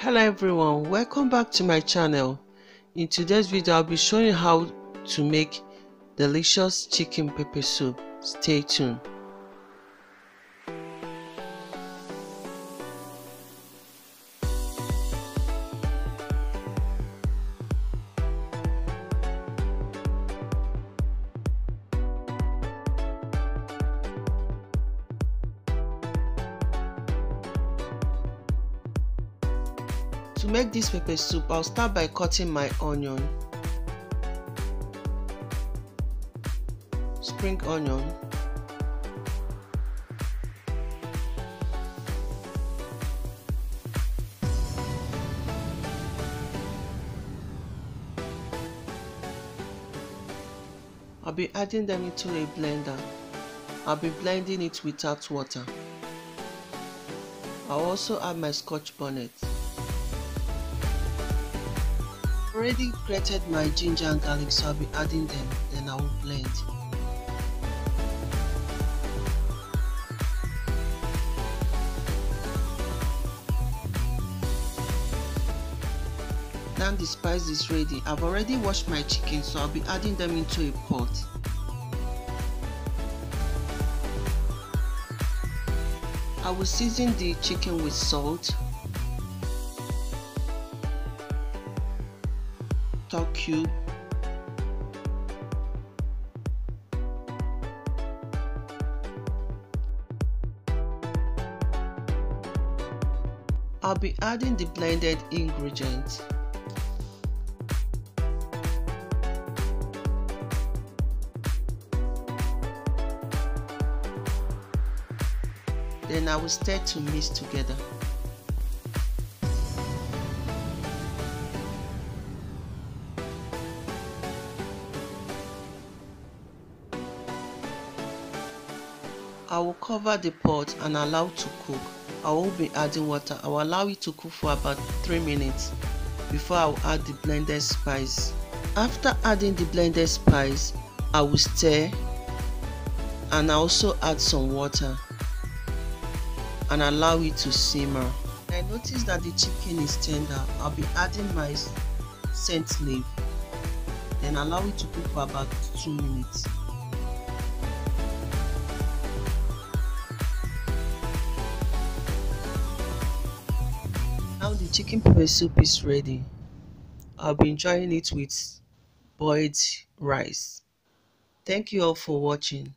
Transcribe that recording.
Hello everyone, welcome back to my channel. In today's video I'll be showing you how to make delicious chicken pepper soup. Stay tuned. To make this pepper soup, I'll start by cutting my onion, spring onion, I'll be adding them into a blender. I'll be blending it without water. I'll also add my scotch bonnet. Already grated my ginger and garlic, so I'll be adding them, then I will blend. Now the spice is ready. I've already washed my chicken, so I'll be adding them into a pot. I will season the chicken with salt, stock cube, I'll be adding the blended ingredients. Then I will stir to mix together. I will cover the pot and allow to cook. I won't be adding water. I will allow it to cook for about 3 minutes before I will add the blended spice. After adding the blended spice, I will stir and I also add some water and allow it to simmer. When I notice that the chicken is tender, I'll be adding my scent leaf, then allow it to cook for about 2 minutes. Now the chicken pepper soup is ready. I'll be enjoying it with boiled rice. Thank you all for watching.